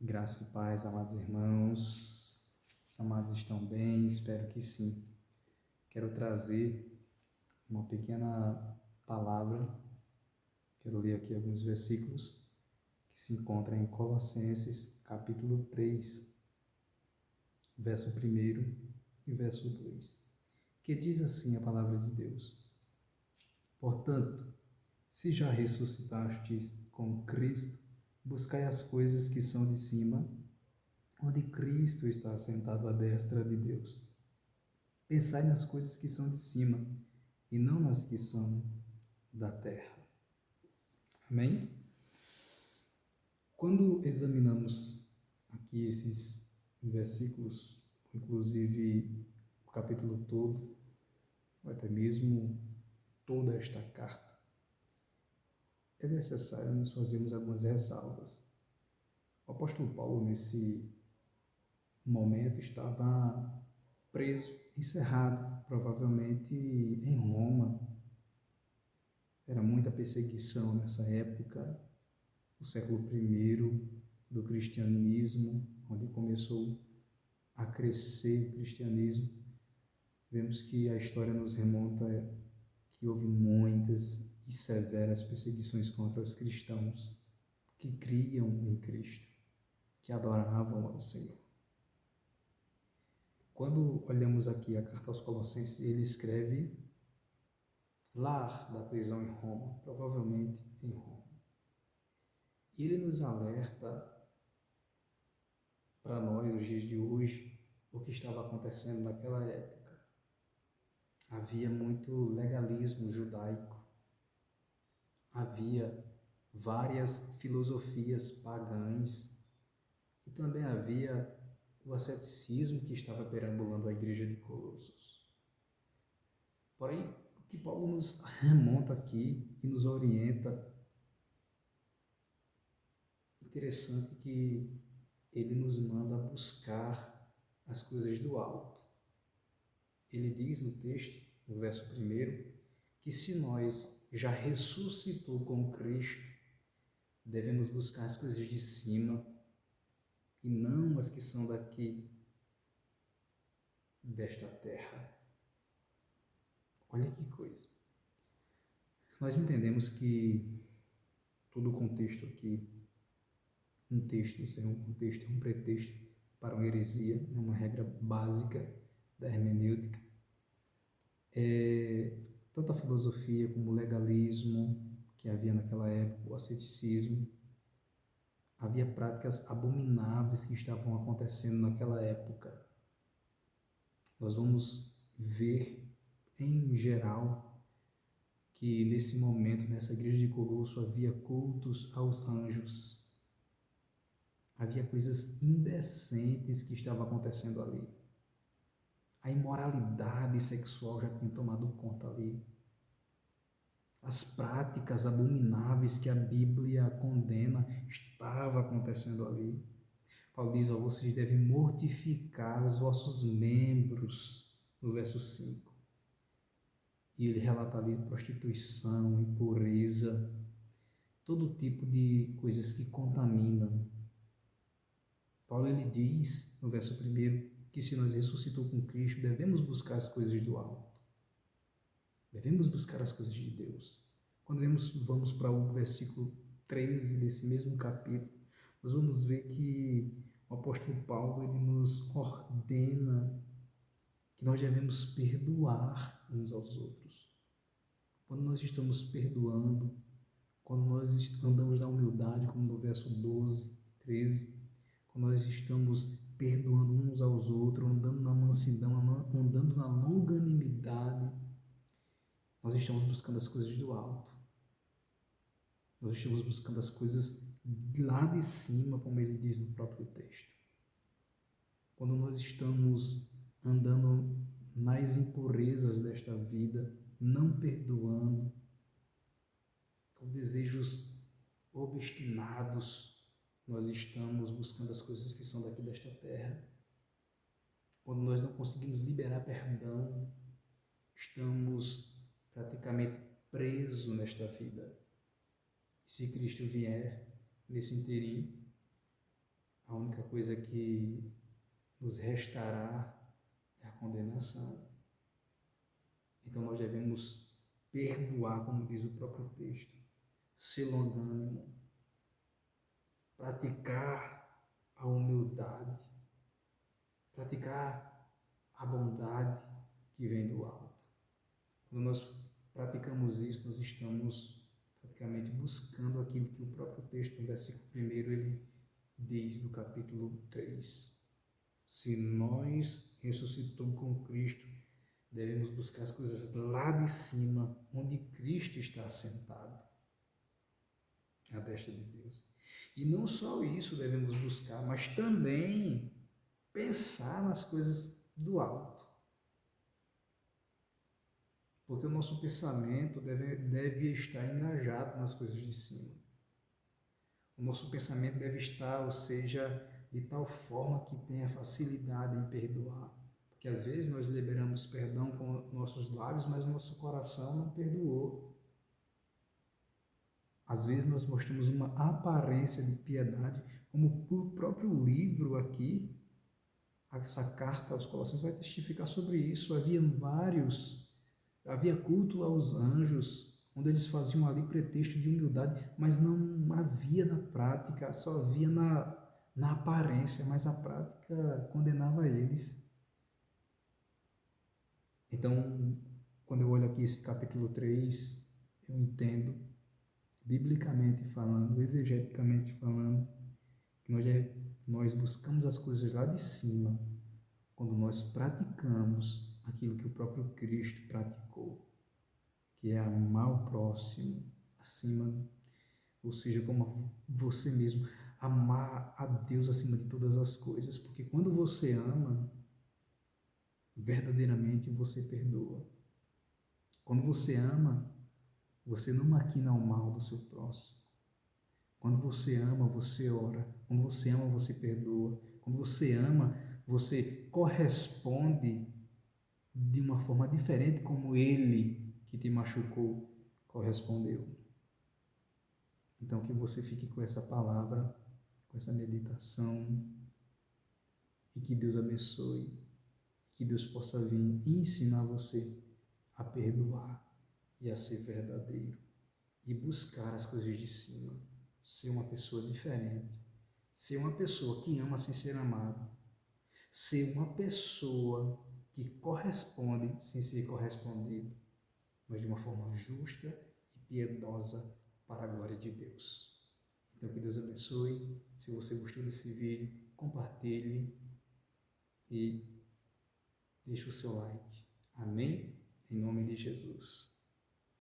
Graça e paz, amados irmãos. Os amados estão bem? Espero que sim. Quero trazer uma pequena palavra. Quero ler aqui alguns versículos que se encontram em Colossenses, capítulo 3, verso 1 e verso 2, que diz assim a palavra de Deus: Portanto, se já ressuscitastes com Cristo, buscai as coisas que são de cima, onde Cristo está sentado à destra de Deus. Pensai nas coisas que são de cima e não nas que são da terra. Amém? Quando examinamos aqui esses versículos, inclusive o capítulo todo, ou até mesmo toda esta carta, é necessário nós fazermos algumas ressalvas. O apóstolo Paulo, nesse momento, estava preso, encerrado, provavelmente em Roma. Era muita perseguição nessa época, o século I do cristianismo, onde começou a crescer o cristianismo. Vemos que a história nos remonta que houve muitas e severas perseguições contra os cristãos que criam em Cristo, que adoravam ao Senhor. Quando olhamos aqui a carta aos Colossenses, ele escreve lá da prisão em Roma, provavelmente em Roma. E ele nos alerta para nós, os dias de hoje, o que estava acontecendo naquela época. Havia muito legalismo judaico, havia várias filosofias pagãs e também havia o asceticismo que estava perambulando a igreja de Colossos. Porém, o que Paulo nos remonta aqui e nos orienta, interessante que ele nos manda buscar as coisas do alto. Ele diz no texto, no verso 1, que se nós já ressuscitou com Cristo, devemos buscar as coisas de cima e não as que são daqui, desta terra. Olha que coisa. Nós entendemos que todo o contexto aqui, um texto ser um contexto, um pretexto para uma heresia, é uma regra básica da hermenêutica. Tanto a filosofia como o legalismo que havia naquela época, o asceticismo, havia práticas abomináveis que estavam acontecendo naquela época. Nós vamos ver, em geral, que nesse momento, nessa igreja de Colosso, havia cultos aos anjos. Havia coisas indecentes que estavam acontecendo ali. A imoralidade sexual já tinha tomado conta ali. As práticas abomináveis que a Bíblia condena estavam acontecendo ali. Paulo diz: vocês devem mortificar os vossos membros, no verso 5. E ele relata ali prostituição, impureza, todo tipo de coisas que contaminam. Paulo ele diz, no verso 1, que se nós ressuscitou com Cristo, devemos buscar as coisas do alto. Devemos buscar as coisas de Deus. Quando vamos para o versículo 13 desse mesmo capítulo, nós vamos ver que o apóstolo Paulo ele nos ordena que nós devemos perdoar uns aos outros. Quando nós estamos perdoando, quando nós andamos na humildade, como no verso 12, 13, quando nós estamos perdoando uns aos outros, andando na mansidão, andando na longanimidade, nós estamos buscando as coisas do alto. Nós estamos buscando as coisas lá de cima, como ele diz no próprio texto. Quando nós estamos andando nas impurezas desta vida, não perdoando, com desejos obstinados, nós estamos buscando as coisas que são daqui desta terra. Quando nós não conseguimos liberar perdão, estamos praticamente presos nesta vida. E se Cristo vier nesse inteirinho, a única coisa que nos restará é a condenação. Então nós devemos perdoar, como diz o próprio texto, ser longânimo, praticar a humildade, praticar a bondade que vem do alto. Quando nós praticamos isso, nós estamos praticamente buscando aquilo que o próprio texto, no versículo 1, ele diz no capítulo 3. Se nós ressuscitamos com Cristo, devemos buscar as coisas lá de cima, onde Cristo está assentado, à destra de Deus. E não só isso devemos buscar, mas também pensar nas coisas do alto. Porque o nosso pensamento deve estar engajado nas coisas de cima. O nosso pensamento deve estar, ou seja, de tal forma que tenha facilidade em perdoar. Porque às vezes nós liberamos perdão com nossos lábios, mas o nosso coração não perdoou. Às vezes nós mostramos uma aparência de piedade, como o próprio livro aqui, essa carta aos Colossenses vai testificar sobre isso. Havia culto aos anjos, onde eles faziam ali pretexto de humildade, mas não havia na prática, só havia na aparência, mas a prática condenava eles. Então, quando eu olho aqui esse capítulo 3, eu entendo, biblicamente falando, exegeticamente falando, que nós buscamos as coisas lá de cima, quando nós praticamos aquilo que o próprio Cristo praticou, que é amar o próximo acima, ou seja, como você mesmo, amar a Deus acima de todas as coisas, porque quando você ama, verdadeiramente você perdoa. Quando você ama, você não maquina o mal do seu próximo. Quando você ama, você ora. Quando você ama, você perdoa. Quando você ama, você corresponde de uma forma diferente como ele que te machucou correspondeu. Então que você fique com essa palavra, com essa meditação, e que Deus abençoe, que Deus possa vir ensinar você a perdoar e a ser verdadeiro e buscar as coisas de cima, ser uma pessoa diferente, ser uma pessoa que ama sem ser amado, ser uma pessoa que corresponde sem ser correspondido, mas de uma forma justa e piedosa para a glória de Deus. Então que Deus abençoe. Se você gostou desse vídeo, compartilhe e deixe o seu like. Amém? Em nome de Jesus.